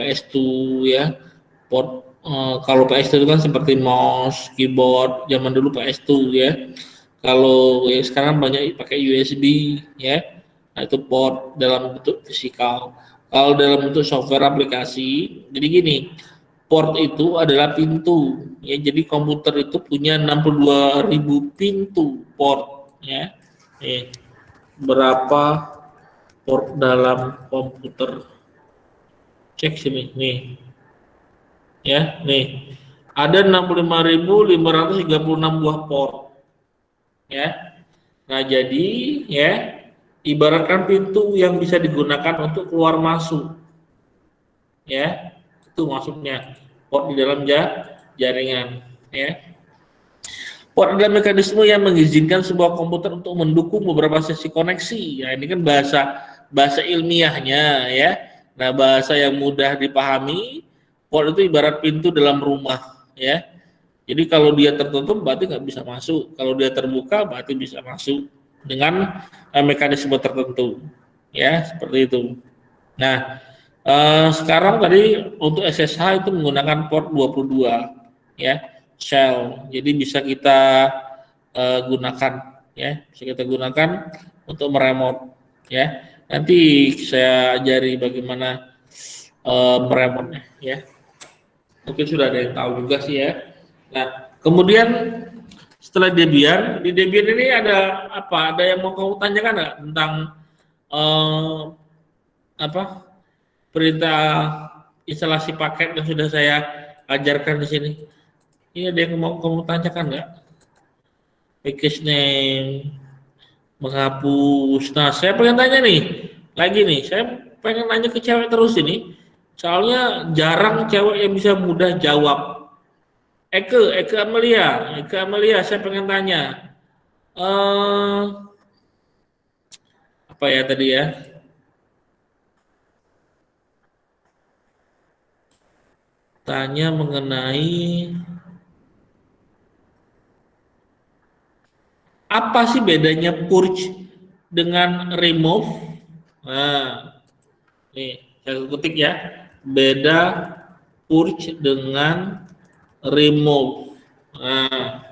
PS2 ya. Port kalau PS2 itu kan seperti mouse, keyboard, zaman dulu PS2 ya. Kalau ya sekarang banyak pakai USB ya. Nah, itu port dalam bentuk fisikal. Kalau dalam bentuk software aplikasi, jadi gini, port itu adalah pintu ya. Jadi komputer itu punya 62.000 pintu port ya. Berapa port dalam komputer? Cek sini nih. Ya, nih. Ada 65.536 buah port. Ya. Nah, jadi ya, ibaratkan pintu yang bisa digunakan untuk keluar masuk. Ya. Itu maksudnya port di dalam jaringan, ya. Port adalah mekanisme yang mengizinkan sebuah komputer untuk mendukung beberapa sesi koneksi. Ya, ini kan bahasa ilmiahnya ya. Nah, bahasa yang mudah dipahami, port itu ibarat pintu dalam rumah ya. Jadi kalau dia tertutup berarti nggak bisa masuk. Kalau dia terbuka berarti bisa masuk dengan mekanisme tertentu. Ya, seperti itu. Nah, sekarang tadi untuk SSH itu menggunakan port 22 ya, shell. Jadi bisa kita gunakan ya, bisa kita gunakan untuk meremote ya. Nanti saya ajari bagaimana meremote ya. Mungkin sudah ada yang tahu juga sih ya. Nah, kemudian setelah Debian, di Debian ini ada apa? Ada yang mau kamu tanyakan nggak tentang apa? Perintah instalasi paket yang sudah saya ajarkan di sini. Ini ada yang mau kamu tanyakan nggak? Package name, menghapus. Nah, saya pengen tanya nih, lagi nih, saya pengen nanya ke cewek terus ini. Soalnya jarang cewek yang bisa mudah jawab. Eke Amelia, saya pengen tanya. Apa ya tadi ya? Tanya mengenai apa sih bedanya purge dengan remove? Nah, nih saya ketik ya. Beda purge dengan remove. Nah,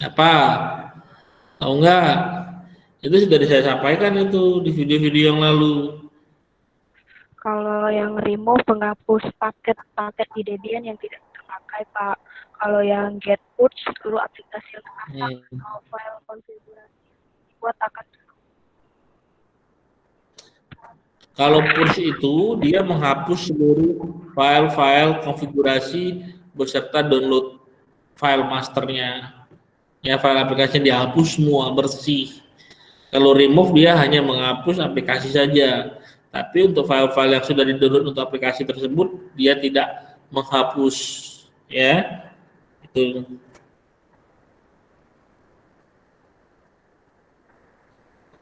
apa? Tahu nggak? Itu sudah saya sampaikan itu di video-video yang lalu. Kalau yang remove menghapus paket-paket di Debian yang tidak terpakai, Pak. Kalau yang get purge seluruh aplikasi yang terpasang atau file konfigurasi dibuat akan. Kalau purge itu dia menghapus seluruh file-file konfigurasi beserta download file masternya. Ya, file aplikasinya dihapus semua bersih. Kalau remove dia hanya menghapus aplikasi saja. Tapi untuk file-file yang sudah di-download untuk aplikasi tersebut dia tidak menghapus ya. Itu.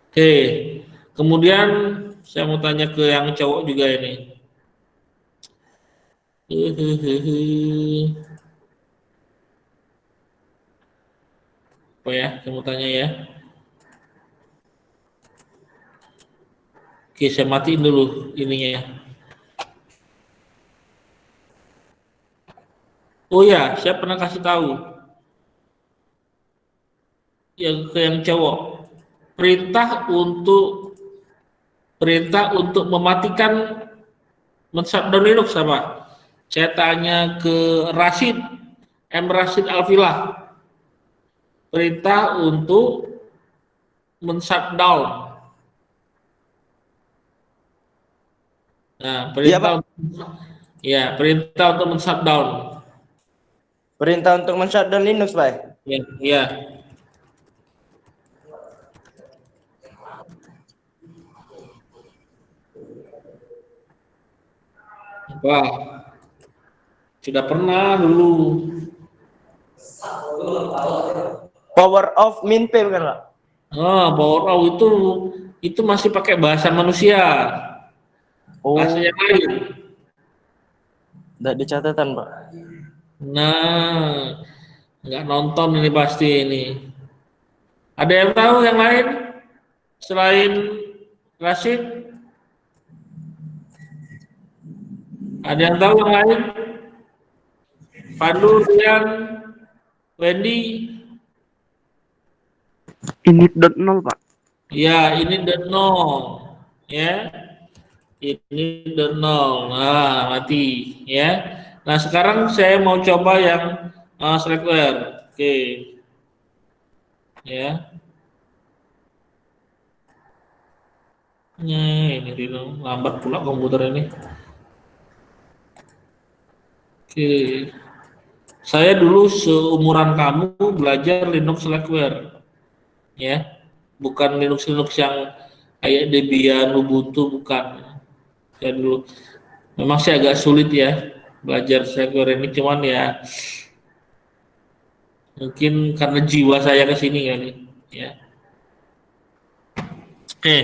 Oke. Kemudian saya mau tanya ke yang cowok juga ini. Apa ya? Saya mau tanya ya. Oke, saya matiin dulu ininya ya. Oh ya, saya pernah kasih tahu yang ke yang cowok. Perintah untuk mematikan men-shutdown Linux apa? Saya tanya ke Rashid, Rashid Alfilah. Perintah untuk men-shutdown. Nah, perintah untuk men-shutdown. Perintah untuk men-shutdown Linux, Pak. Ya. Wah, sudah pernah dulu. Power off min P bukan, Pak? Power off itu masih pakai bahasa manusia. Bahasa yang lain. Tidak dicatatan, Pak. Nah, nggak nonton ini pasti ini. Ada yang tahu yang lain selain Rashid? Ada yang tahu yang lain? Pandu, Rian, Wendy? init.0 Pak. Ya, ini dan nol. Ya, ini dan nol. Nah, mati. Ya. Nah, sekarang saya mau coba yang Slackware. Oke. Ya. Ini Rino. Lambat pula komputer ini. Oke. Saya dulu seumuran kamu belajar Linux Slackware. Ya. Bukan Linux yang kayak Debian, Ubuntu, bukan. Saya dulu memang saya agak sulit ya belajar Slackware ini, cuman ya mungkin karena jiwa saya ke sini kali ya. Oke.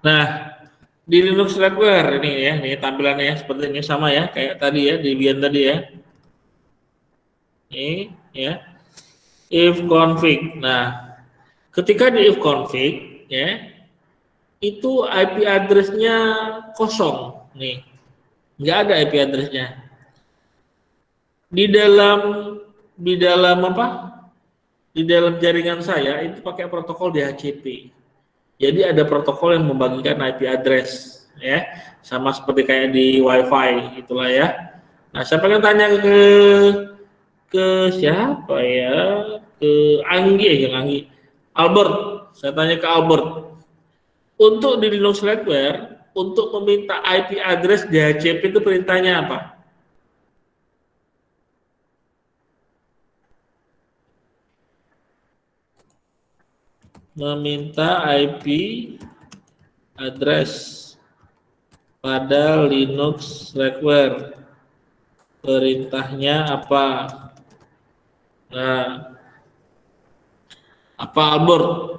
Nah, di Linux Slackware ini ya, nih tampilannya seperti ini sama ya kayak tadi ya, Debian tadi ya. Ini ya. If config. Nah, ketika di if config ya, itu IP address-nya kosong nih. Nggak ada IP address-nya. Di dalam apa? Di dalam jaringan saya itu pakai protokol DHCP. Jadi ada protokol yang membagikan IP address ya, sama seperti kayak di WiFi itulah ya. Nah, saya pengen tanya ke siapa ya? Ke Anggi ya, Anggi. Albert, saya tanya ke Albert. Untuk di Linux Slackware, untuk meminta IP address DHCP itu perintahnya apa? Meminta IP address pada Linux Slackware. Perintahnya apa? Nah, apa Albert?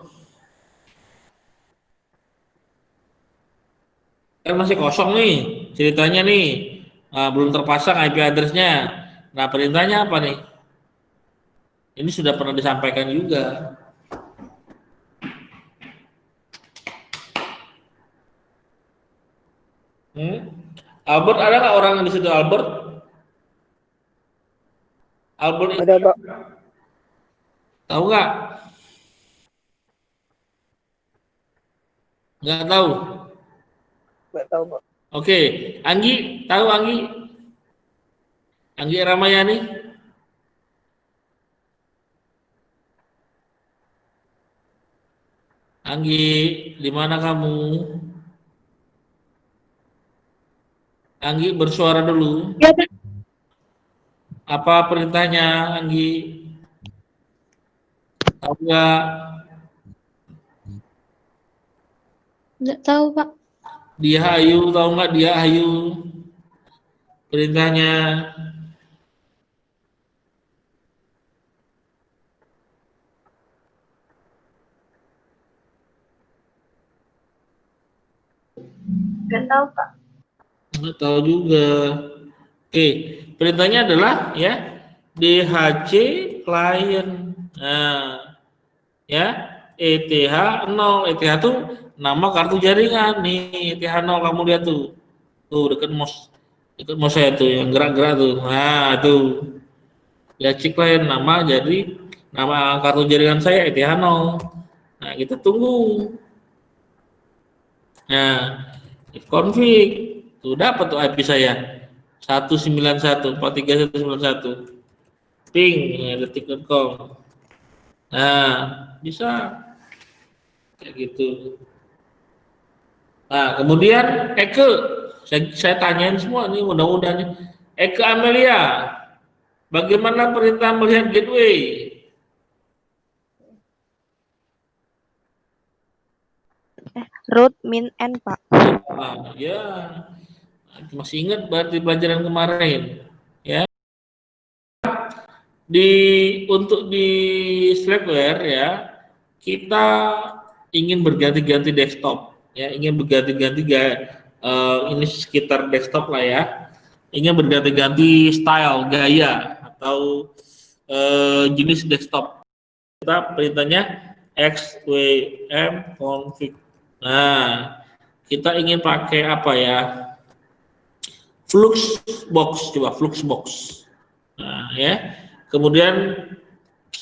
Kan masih kosong nih ceritanya nih. Nah, belum terpasang IP address-nya. Nah, perintahnya apa nih? Ini sudah pernah disampaikan juga. Albert, ada nggak orang di situ Albert? Albert Ada Pak. tahu nggak? Nggak tahu. Nggak tahu Pak. Oke, Anggi tahu Anggi? Anggi Ramayani? Anggi, di mana kamu? Anggi bersuara dulu. Ya, Pak. Apa perintahnya Anggi? Tahu nggak? Nggak tahu, Pak. Dia Ayu, tahu nggak dia Ayu? Perintahnya. Nggak tahu, Pak. Nggak tahu juga. Oke, perintahnya adalah ya DHC client. Nah, ya ETH0. ETH itu nama kartu jaringan nih. ETH0 kamu lihat tuh. Tuh dekat mouse saya tuh yang gerak-gerak tuh. Nah, tuh. DHC client nama jadi nama kartu jaringan saya ETH0. Nah, kita tunggu. Nah, if config tuh dapat tuh IP saya 191.43191 ping detik.com. Nah, bisa kayak gitu. Nah, kemudian Eke, saya tanyain semua nih mudah-mudahan. Eke Amelia, bagaimana perintah melihat gateway? Root min n, Pak. Ya, masih ingat berarti pelajaran kemarin, ya. Untuk di Slackware ya, kita ingin berganti-ganti desktop, ya, ingin berganti-ganti ini sekitar desktop lah ya, ingin berganti-ganti style, gaya atau jenis desktop. Kita perintahnya xwm config. Nah, kita ingin pakai apa ya? Fluxbox, coba Fluxbox. Nah, ya. Kemudian